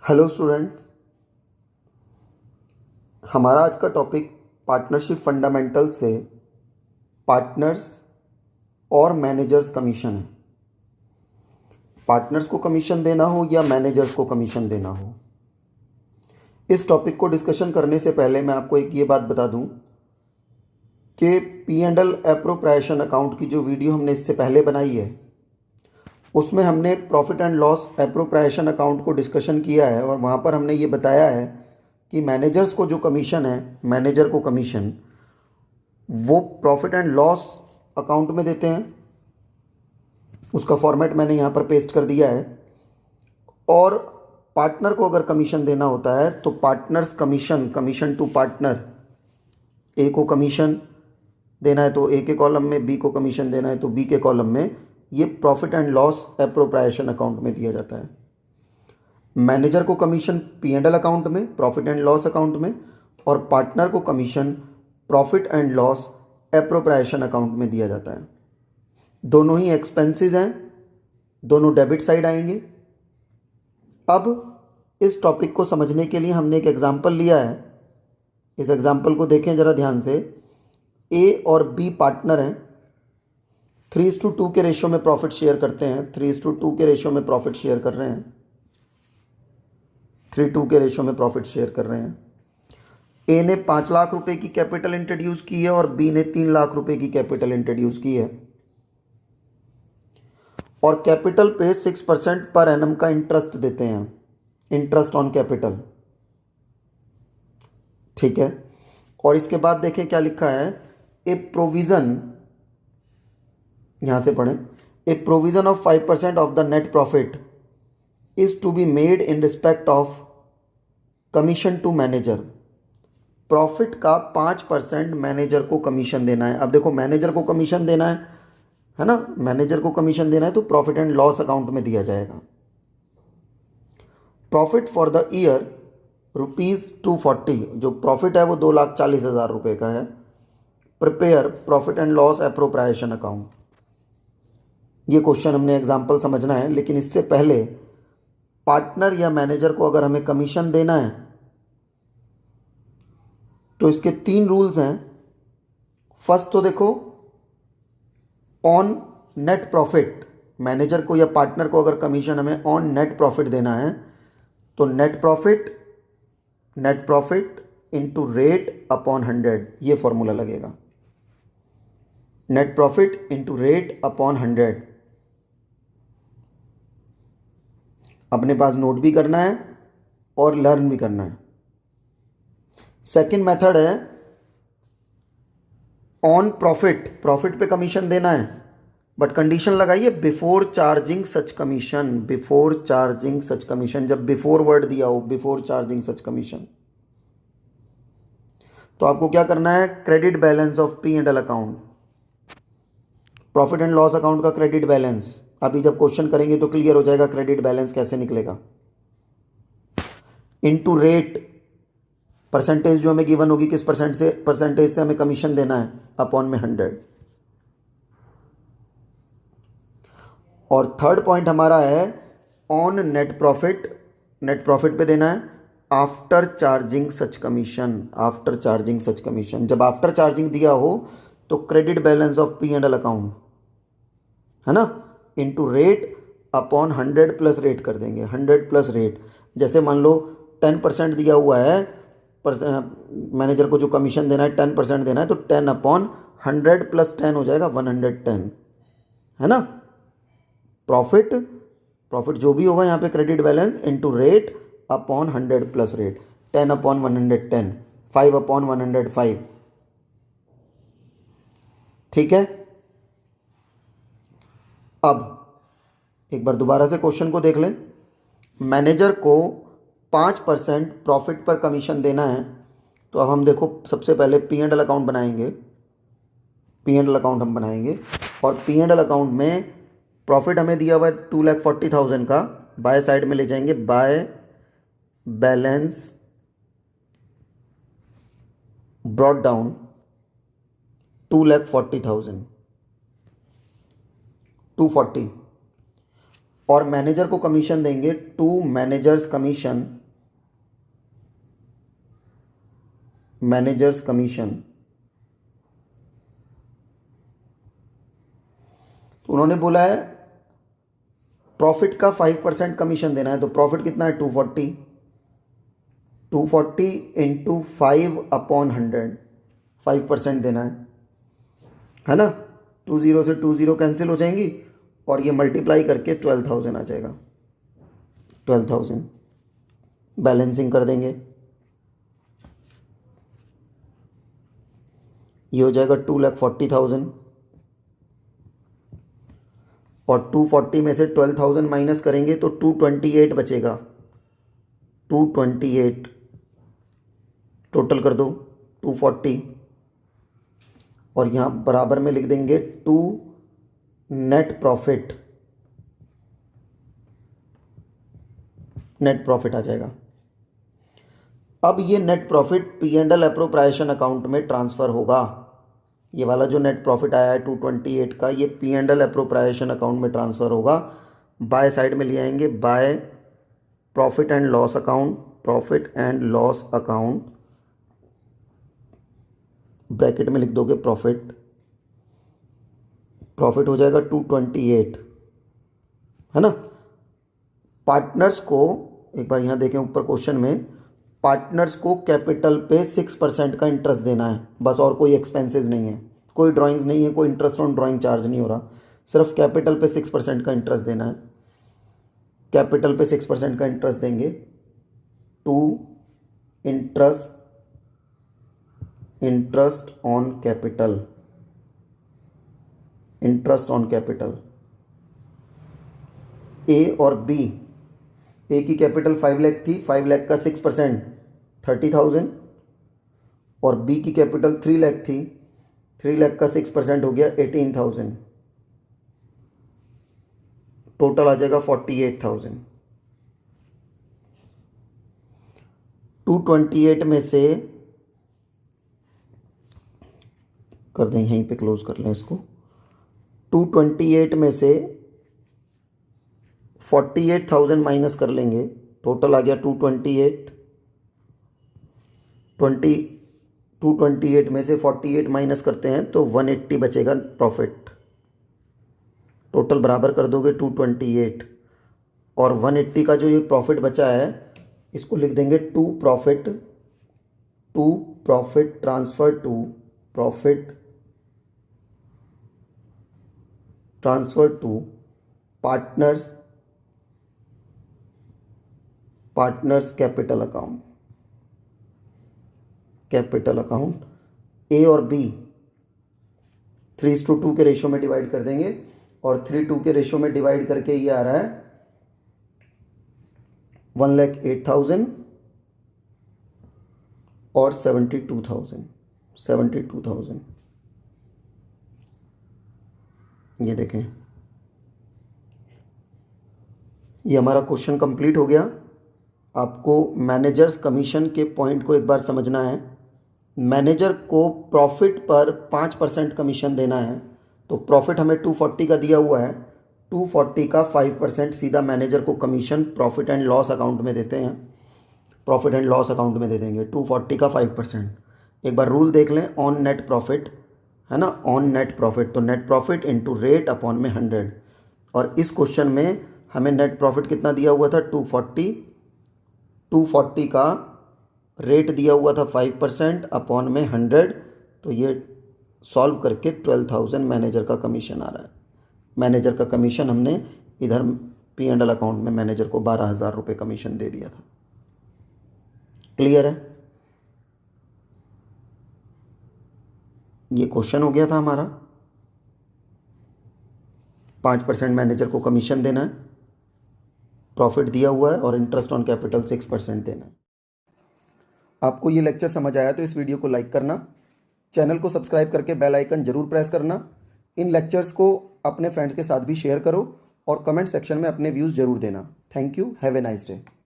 Hello students. हमारा आज का टॉपिक पार्टनरशिप फंडामेंटल से पार्टनर्स और मैनेजर्स कमीशन है। पार्टनर्स को कमीशन देना हो या मैनेजर्स को कमीशन देना हो, इस टॉपिक को डिस्कशन करने से पहले मैं आपको एक ये बात बता दूं कि P&L एप्रोप्रिएशन अकाउंट की जो वीडियो हमने इससे पहले बनाई है उसमें हमने profit and loss appropriation account को डिस्कशन किया है और वहाँ पर हमने ये बताया है कि मैनेजर्स को जो कमीशन है, मैनेजर को कमीशन वो प्रॉफिट एंड लॉस अकाउंट में देते हैं। उसका फॉर्मेट मैंने यहाँ पर पेस्ट कर दिया है। और पार्टनर को अगर कमीशन देना होता है तो partners commission, commission to partner, A को कमीशन देना है तो ए के कॉलम में, बी को कमीशन देना है तो बी के कॉलम में, ये profit and loss appropriation account में दिया जाता है। मैनेजर को कमीशन P&L अकाउंट में, प्रॉफिट एंड लॉस अकाउंट में, और पार्टनर को commission profit and loss appropriation account में दिया जाता है। दोनों ही एक्सपेंसेस हैं, दोनों डेबिट साइड आएंगे। अब इस टॉपिक को समझने के लिए हमने एक एग्जांपल लिया है। इस एग्जांपल को देखें ज़रा ध्यान से। ए और बी पार्टनर हैं, 3:2 के रेशियो में प्रॉफिट शेयर करते हैं। 3:2 के रेशियो में प्रॉफिट शेयर कर रहे हैं। 3:2 के रेशियो में प्रॉफिट शेयर कर रहे हैं। ए ने 5 लाख रुपए की कैपिटल इंट्रोड्यूस की है और बी ने 3 लाख रुपए की कैपिटल इंट्रोड्यूस की है और कैपिटल पे 6% पर एनम का इंटरेस्ट देते हैं, इंटरेस्ट ऑन कैपिटल। ठीक है। और इसके बाद देखें क्या लिखा है। ए प्रोविजन, यहां से पढ़ें, a provision of 5% of the net profit is to be made in respect of commission to manager. Profit का 5% मैनेजर को कमीशन देना है। अब देखो, मैनेजर को कमीशन देना है ना, मैनेजर को कमीशन देना है तो प्रॉफिट एंड लॉस अकाउंट में दिया जाएगा। प्रॉफिट फॉर द ईयर ₹240, जो प्रॉफिट है वो 2,40,000 रुपये का है। Prepare profit and loss appropriation account. ये क्वेश्चन हमने एग्जाम्पल समझना है, लेकिन इससे पहले पार्टनर या मैनेजर को अगर हमें कमीशन देना है तो इसके 3 रूल्स हैं। फर्स्ट तो देखो, ऑन नेट प्रॉफिट, मैनेजर को या पार्टनर को अगर कमीशन हमें ऑन नेट प्रॉफिट देना है तो net profit into rate upon 100, ये फॉर्मूला लगेगा। Net profit into rate upon 100। अपने पास नोट भी करना है और लर्न भी करना है। सेकंड मेथड है ऑन प्रॉफिट, प्रॉफिट पे कमीशन देना है बट कंडीशन लगाइए बिफोर चार्जिंग सच कमीशन, बिफोर चार्जिंग सच कमीशन। जब बिफोर वर्ड दिया हो, बिफोर चार्जिंग सच कमीशन, तो आपको क्या करना है, credit balance of P&L account, profit and loss account का क्रेडिट बैलेंस। अभी जब क्वेश्चन करेंगे तो क्लियर हो जाएगा क्रेडिट बैलेंस कैसे निकलेगा। इनटू रेट, परसेंटेज जो हमें गिवन होगी, किस परसेंटेज से हमें कमीशन देना है, अपॉन में 100। और थर्ड पॉइंट हमारा है on net profit, net profit पे देना है आफ्टर चार्जिंग सच कमीशन, आफ्टर चार्जिंग सच कमीशन। जब आफ्टर चार्जिंग दिया हो तो credit balance of P&L account, है ना, into rate upon 100 plus rate कर देंगे, 100 प्लस रेट। जैसे मान लो 10% दिया हुआ है, मैनेजर को जो कमीशन देना है 10% देना है, तो 10 अपॉन 100 प्लस 10 हो जाएगा 110, है ना। प्रॉफिट जो भी होगा यहाँ पे credit balance into rate upon 100 plus rate, 10 upon 110, 5 upon 105। ठीक है। अब एक बार दोबारा से क्वेश्चन को देख लें। मैनेजर को 5% प्रॉफिट पर कमीशन देना है, तो अब हम देखो सबसे पहले P&L अकाउंट बनाएंगे। P&L अकाउंट हम बनाएंगे और P&L अकाउंट में प्रॉफिट हमें दिया हुआ है 2,40,000 का, बाय साइड में ले जाएंगे बाय बैलेंस ब्रॉट डाउन 2,40,000, 240। और मैनेजर को कमीशन देंगे टू मैनेजर्स कमीशन। तो उन्होंने बोला है प्रॉफिट का 5% कमीशन देना है, तो प्रॉफिट कितना है 240 इंटू 5/100, 5% देना है ना। 20 से 20 कैंसिल हो जाएंगी और ये मल्टीप्लाई करके 12,000 आ जाएगा। 12,000 बैलेंसिंग कर देंगे, ये हो जाएगा 2,40,000 और 240 में से 12,000 माइनस करेंगे तो 228 बचेगा। 228 टोटल कर दो 240 और यहाँ बराबर में लिख देंगे 2 नेट प्रॉफिट आ जाएगा। अब ये net profit P&L appropriation account में ट्रांसफ़र होगा। ये वाला जो नेट प्रॉफिट आया है 228 का, ये P&L एप्रोप्रिएशन अकाउंट में ट्रांसफ़र होगा। बाय साइड में ले आएंगे, by profit and loss account, bracket में लिख दोगे प्रॉफिट हो जाएगा 228, है ना। पार्टनर्स को एक बार यहाँ देखें ऊपर क्वेश्चन में, पार्टनर्स को कैपिटल पे 6% का इंटरेस्ट देना है बस, और कोई एक्सपेंसेस नहीं है, कोई ड्राइंग्स नहीं है, कोई इंटरेस्ट ऑन ड्राइंग चार्ज नहीं हो रहा, सिर्फ कैपिटल पे 6% का इंटरेस्ट देना है। कैपिटल पे 6% का इंटरेस्ट देंगे टू इंटरेस्ट ऑन कैपिटल। ए और बी, ए की कैपिटल 5 लाख थी, 5 लाख का 6% 30,000 और बी की कैपिटल 3 लाख थी, 3 लाख का 6% हो गया 18,000, टोटल आ जाएगा 48,000। 228 में से कर दें, यहीं पे क्लोज कर लें इसको। 228 में से 48,000 माइनस कर लेंगे, टोटल आ गया 228 में से 48 माइनस करते हैं तो 180 बचेगा प्रॉफिट। टोटल बराबर कर दोगे 228 और 180 का जो ये प्रॉफिट बचा है इसको लिख देंगे to profit transfer to partners capital account. A और बी 3:2 के रेशो में डिवाइड कर देंगे और 3:2 के रेशो में डिवाइड करके ये आ रहा है 1,08,000 और 72,000। ये देखें, ये हमारा क्वेश्चन कंप्लीट हो गया। आपको मैनेजर्स कमीशन के पॉइंट को एक बार समझना है। मैनेजर को प्रॉफिट पर 5% कमीशन देना है, तो प्रॉफिट हमें 240 का दिया हुआ है, 240 का 5% सीधा मैनेजर को commission profit and loss account में देते हैं, प्रॉफिट एंड लॉस अकाउंट में दे देंगे 240 का 5%। एक बार रूल देख लें, ऑन नेट प्रॉफिट है ना, ऑन नेट प्रॉफिट, तो net profit into rate upon में 100। और इस क्वेश्चन में हमें नेट प्रॉफिट कितना दिया हुआ था 240 का रेट दिया हुआ था 5% अपॉन में 100, तो ये सॉल्व करके 12,000 मैनेजर का कमीशन आ रहा है। मैनेजर का कमीशन हमने इधर P&L अकाउंट में मैनेजर को 12,000 रुपये कमीशन दे दिया था। क्लियर है? ये क्वेश्चन हो गया था हमारा। 5% मैनेजर को कमीशन देना है, प्रॉफिट दिया हुआ है और इंटरेस्ट ऑन कैपिटल 6% देना है। आपको ये लेक्चर समझ आया तो इस वीडियो को लाइक करना, चैनल को सब्सक्राइब करके बेल आइकन जरूर प्रेस करना। इन लेक्चर्स को अपने फ्रेंड्स के साथ भी शेयर करो और कमेंट सेक्शन में अपने व्यूज़ जरूर देना। Thank you, have a nice day.